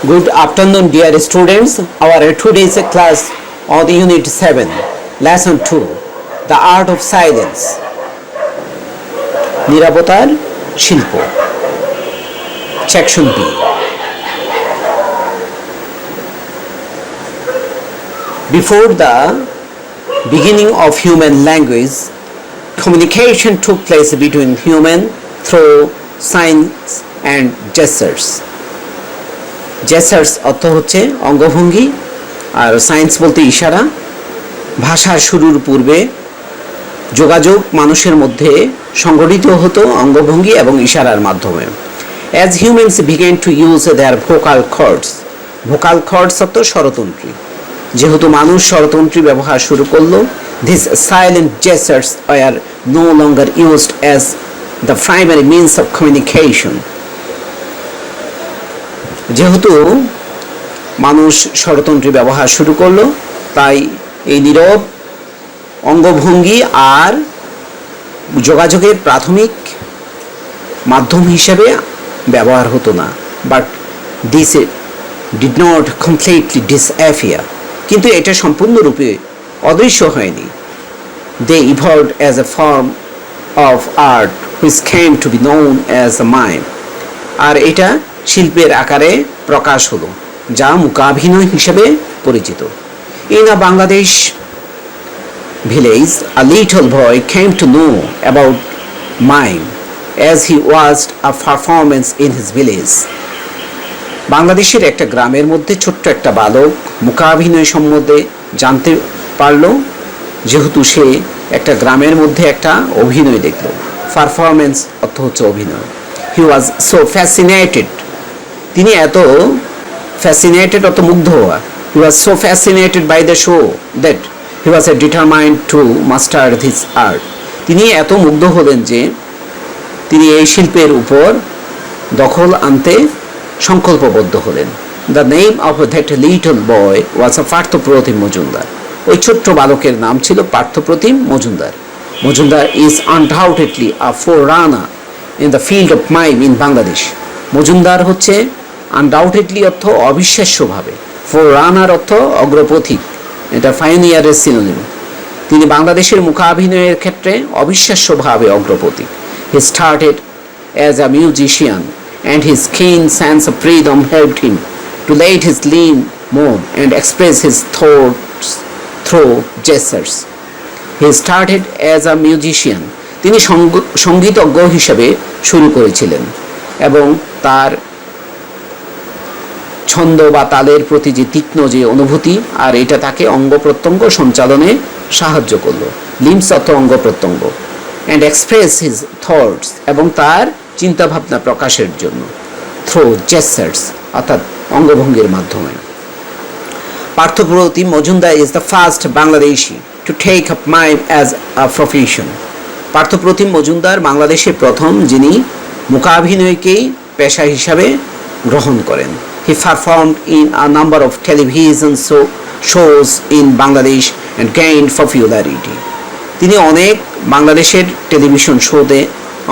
Good afternoon, dear students. Our today's class on the Unit 7, Lesson 2, The Art of Silence. নিরাপত্তার শিল্প, Section B. Before the beginning of human language, communication took place between human through signs and gestures. জেসার্স অর্থ হচ্ছে অঙ্গভঙ্গি আর science বলতে ইশারা। ভাষার শুরুর পূর্বে যোগাযোগ মানুষের মধ্যে সংগঠিত হতো অঙ্গভঙ্গি এবং ইশারার মাধ্যমে। As humans begin to use their vocal cords অর্থ স্বরতন্ত্রী। যেহেতু মানুষ স্বরতন্ত্রী ব্যবহার শুরু করলো, this silent gestures are no longer used as the primary means of communication. যেহেতু মানুষ স্বরতন্ত্রী ব্যবহার শুরু করলো, তাই এই নীরব অঙ্গভঙ্গি আর যোগাযোগের প্রাথমিক মাধ্যম হিসেবে ব্যবহার হতো না। But this did not completely disappear, কিন্তু এটা সম্পূর্ণরূপে অদৃশ্য হয়নি। They evolved as a form of art which came to be known as a mime. আর এটা শিল্পের আকারে প্রকাশ হলো, যা মূকাভিনয় হিসেবে পরিচিত। In a Bangladesh village, a little boy came to know about mime as he watched a performance in his village. বাংলাদেশের একটা গ্রামের মধ্যে ছোট্ট একটা বালক মূকাভিনয় সম্বন্ধে জানতে পারল, যেহেতু সে একটা গ্রামের মধ্যে একটা অভিনয় দেখল। পারফরমেন্স অর্থ হচ্ছে অভিনয়। হি ওয়াজ সো ফ্যাসিনেটেড, তিনি এত ফ্যাসিনেটেড অর্থ মুগ্ধ হওয়া। He was so fascinated by the show that he was determined to master this art. তিনি এত মুগ্ধ হলেন যে তিনি এই শিল্পের উপর দখল আনতে সংকল্পবদ্ধ হলেন। The name of that little boy was a Parthapratim Majumdar. ওই ছোট্ট বালকের নাম ছিল Parthapratim Majumdar. Majumdar is undoubtedly a forerunner in the field of mime in Bangladesh. Majumdar হচ্ছে আনডাউটেডলি অর্থ অবিশ্বাস্যভাবে, ফোররানার অর্থ অগ্রপথিক, এটা পাইওনিয়ারের সিনোনিম। তিনি বাংলাদেশের মূকাভিনয়ের ক্ষেত্রে অবিশ্বাস্যভাবে অগ্রপথিক। He started as a musician and his keen sense of freedom helped him to let his lean move and express his thoughts through gestures. He started as a musician. তিনি সঙ্গীতজ্ঞ হিসেবে শুরু করেছিলেন এবং তার ছন্দ বা তালের প্রতি যে তীক্ষ্ণ যে অনুভূতি, আর এটা তাকে অঙ্গ প্রত্যঙ্গ সঞ্চালনে সাহায্য করলো। লিম্স অর্থ অঙ্গ প্রত্যঙ্গ। অ্যান্ড এক্সপ্রেস হিজ থটস, এবং তার চিন্তাভাবনা প্রকাশের জন্য। থ্রু জেস্টার্স অর্থাৎ অঙ্গভঙ্গির মাধ্যমে। Parthapratim Majumdar is the first Bangladeshi to take up mime as a profession. Parthapratim Majumdar বাংলাদেশের প্রথম যিনি মূকাভিনয়কেই পেশা হিসাবে গ্রহণ করেন। He performed in a number of television shows in Bangladesh and gained popularity. তিনি অনেক বাংলাদেশের টেলিভিশন শোতে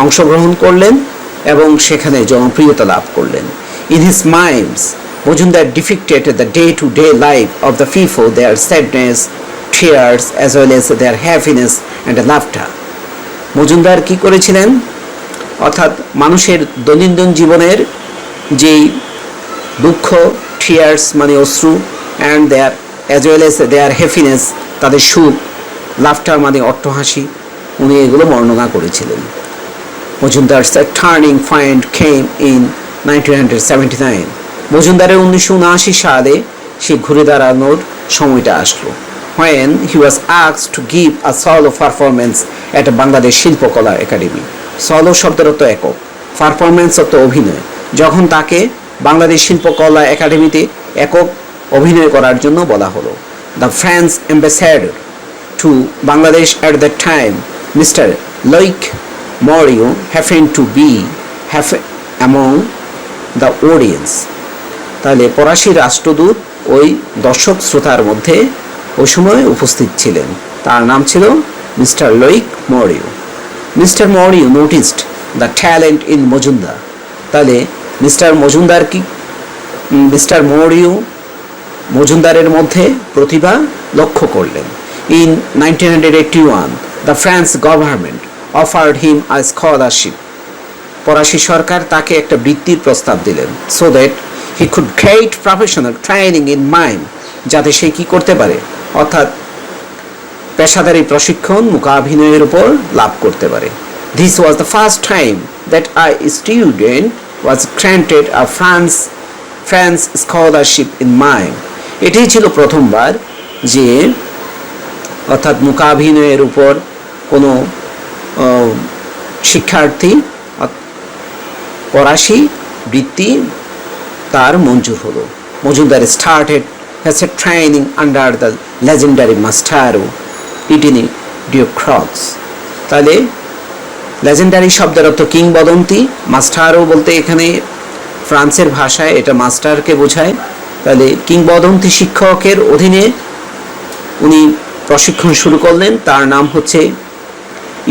অংশগ্রহণ করলেন এবং সেখানে জনপ্রিয়তা লাভ করলেন। In his mimes, Majumdar depicted the day to day life of the people, their sadness, tears as well as their happiness and laughter. Majumdar কি করেছিলেন, অর্থাৎ মানুষের দৈনন্দিন জীবনের যেই দুঃখ, টিয়ার্স মানে অশ্রু, and there as well as their happiness তাদের সুখ, লাফটার মানে অট্টহাসি, উনি এগুলো বর্ণনা করেছিলেন। মজুমদার's টার্নিং পয়েন্ট কেম ইন 1979। মজুমদারের 1979 সালে সে ঘুরে দাঁড়ানোর সময়টা আসলো। when he was asked to give a solo performance at Bangladesh শিল্পকলা একাডেমি। সলো শব্দের অর্থ একক, পারফরমেন্স অর্থ অভিনয়। যখন তাকে বাংলাদেশ শিল্পকলা একাডেমিতে একক অভিনয় করার জন্য বলা হলো। The French ambassador to Bangladesh at that time, Mr. Loic Morio happened to be among the audience. তাহলে ফরাসি রাষ্ট্রদূত ওই দর্শক শ্রোতার মধ্যে ওই সময় উপস্থিত ছিলেন। তার নাম ছিল mister Loic Mario. Mister Mario noticed the talent in Majumdar. তাহলে মিস্টার মজুমদার কি মিস্টার মৌরিউ মজুমদারের মধ্যে প্রতিভা লক্ষ্য করলেন। In 1981 the France government offered him a scholarship. ফরাসি সরকার তাকে একটা বৃত্তির প্রস্তাব দিলেন, so that he could get professional training in mime, যাতে সে কি করতে পারে, অর্থাৎ পেশাদারি প্রশিক্ষণ মূকাভিনয়ের উপর লাভ করতে পারে। This was the first time that a student was granted a France scholarship in mime. এটাই ছিল প্রথমবার যে অর্থাৎ মূকাভিনয়ের উপর কোনো শিক্ষার্থী ফরাসি বৃত্তি তার মঞ্জুর হলো। Majumdar started has a training under the legendary maestro Etienne Decroux. তাহলে লেজেন্ডারি শব্দের অর্থ কিংবদন্তি, মাস্টারও বলতে এখানে ফ্রান্সের ভাষায় এটা মাস্টারকে বোঝায়। তাহলে কিংবদন্তি শিক্ষকের অধীনে উনি প্রশিক্ষণ শুরু করলেন, তার নাম হচ্ছে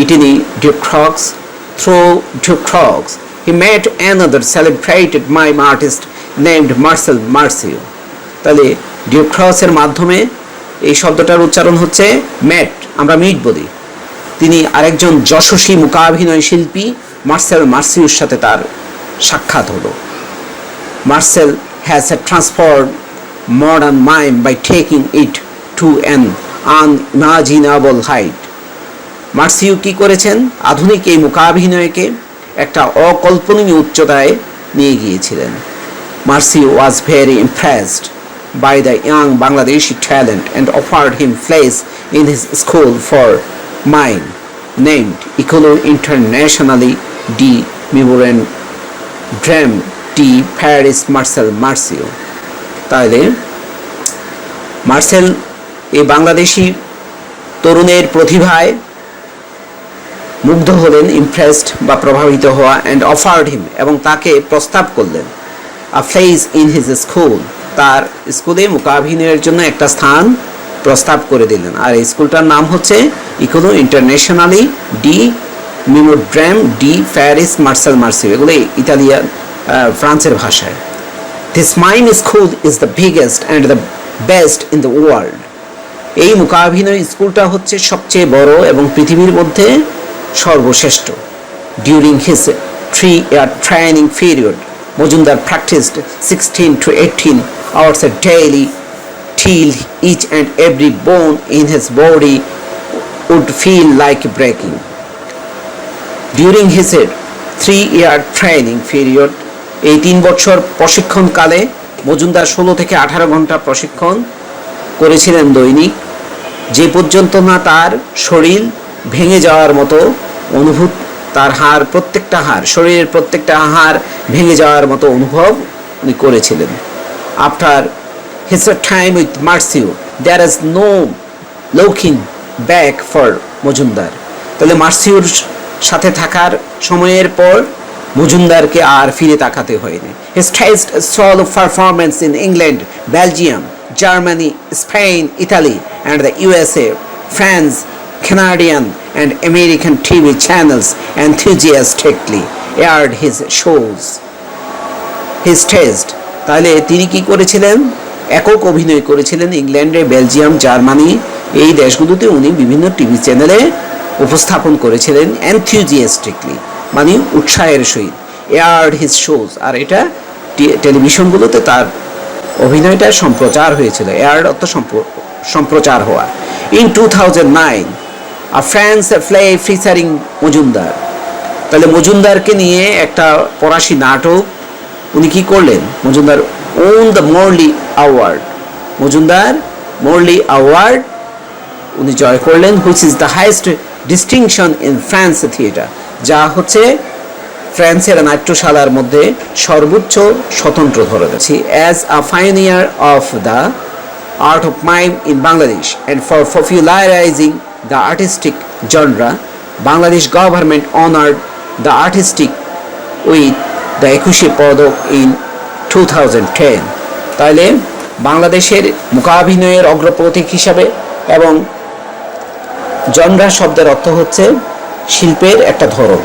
Etienne Decroux. Through Decroux he met another celebrated mime artist named Marcel Marceau. তাহলে ডিওক্রক্সের মাধ্যমে, এই শব্দটার উচ্চারণ হচ্ছে ম্যাট, আমরা মিট বলি, তিনি আরেকজন যশস্বী মূকাভিনয় শিল্পী মার্সেল মার্সিউর সাথে তার সাক্ষাৎ হলো। Marcel has transformed modern mime by taking it to an unimaginable height. মার্সিউ কি করেছেন, আধুনিক এই মূকাভিনয়কে একটা অকল্পনীয় উচ্চতায় নিয়ে গিয়েছিলেন। মার্সিউ was very impressed by the young Bangladeshi talent and offered him place in his school for mime named Ecole Internationale de Mémoire Drame de Paris Marcel Marceau. তাহলে মার্সেল এই বাংলাদেশি তরুণের প্রতিভায় মুগ্ধ হলেন, ইমপ্রেসড বা প্রভাবিত হওয়া, অ্যান্ড অফার্ড হিম এবং তাকে প্রস্তাব করলেন, আ প্লেস ইন হিজ স্কুল, তার স্কুলে মূকাভিনয়ের জন্য একটা স্থান প্রস্তাব করে দিলেন। আর এই স্কুলটার নাম হচ্ছে ইকোনো ইন্টারন্যাশনালি ডি মিমোড্রাম ডি প্যারিস মার্সেল মার্সিউ, এগুলো ইতালিয়ান ফ্রান্সের ভাষায়। This mime school is the biggest and the best in the world. এই মূকাভিনয় স্কুলটা হচ্ছে সবচেয়ে বড় এবং পৃথিবীর মধ্যে সর্বশ্রেষ্ঠ। During his 3-year training period Majumdar practised 16 to 18 hours a daily till each and every bone in his body would feel like breaking. During his 3-year training period, এই 3 বছর প্রশিক্ষণকালে মজুমদার 16 থেকে 18 ঘন্টা প্রশিক্ষণ করেছিলেন দৈনিক, যে পর্যন্ত না তার শরীর ভেঙে যাওয়ার মতো অনুভূত, তার হাড়, প্রত্যেকটা হাড়, শরীরের প্রত্যেকটা হাড় ভেঙে যাওয়ার মতো অনুভব উনি করেছিলেন। After his time with Marceau there is no looking back for Majumdar. তাহলে মার্সিউর সাথে থাকার সময়ের পর মজুমদারকে আর ফিরে তাকাতে হয়নি। He staged solo performance in England, Belgium, Germany, Spain, Italy, and the USA, France, Canadian, and American TV channels enthusiastically aired his shows. He staged, তাহলে তিনি কি করেছিলেন, একক অভিনয় করেছিলেন ইংল্যান্ডে, বেলজিয়াম, জার্মানি, এই দেশগুলোতে উনি বিভিন্ন টিভি চ্যানেলে উপস্থাপন করেছিলেন enthusiastically, মানে উৎসাহের সহিত। aired his shows, আর এটা টেলিভিশনগুলোতে তার অভিনয়টা সম্প্রচার হয়েছিল। এয়ার অর্থ সম্প্রচার হওয়া। In 2009 a France play featuring Majumdar, তাহলে মজুমদারকে নিয়ে একটা ফরাসি নাটক উনি কি করলেন, Majumdar won the Molière award, Majumdar Molière award উনি জয় করলেন, which is the highest distinction in France theatre, যা হচ্ছে ফ্রান্সের নাট্যশালার মধ্যে সর্বোচ্চ স্বতন্ত্র ধরনের। As a pioneer of the art of mime in Bangladesh and for popularising the artistic genre, Bangladesh government honoured the artistic with the 21 পদক ইন 2010। তাহলে বাংলাদেশের মূকাভিনয়ের অগ্রপ্রতীক হিসাবে, এবং জনরা শব্দের অর্থ হচ্ছে শিল্পের একটা ধরন,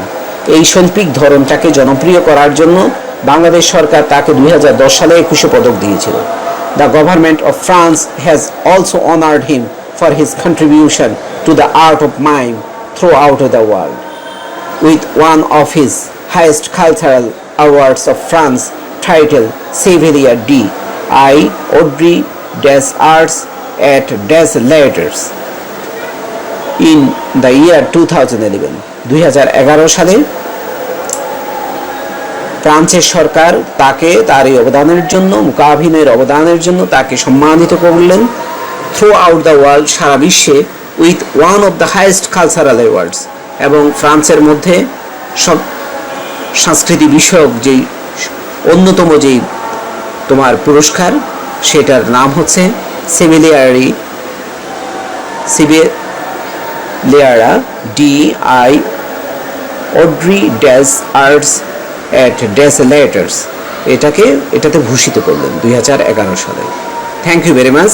এই শৈল্পিক ধরনটাকে জনপ্রিয় করার জন্য বাংলাদেশ সরকার তাকে 2010 সালে একুশে পদক দিয়েছিল। The government of France has also honoured him for his contribution to the art of mime through out the world with one of his highest cultural awards of France titled Chevalier d'I Audrey des Arts et des Lettres in the year 2011. 2011 সালে ফ্রান্সের সরকার তাকে তার এই অবদানের জন্য, মূকাভিনয়ের অবদানের জন্য তাকে সম্মানিত করলেন থ্রু আউট দ্য ওয়ার্ল্ড, সারা বিশ্বে, with one of the highest cultural awards, এবং ফ্রান্সের মধ্যে সব সংস্কৃতি বিষয়ক যেই অন্যতম যেই তোমার পুরস্কার, সেটার নাম হচ্ছে সিভেলিয়ারা DI অড্রি ডেস আর্টস এট ডেস লেটার্স, এটাতে ভূষিত করলেন 2011 সালে। Thank you very much.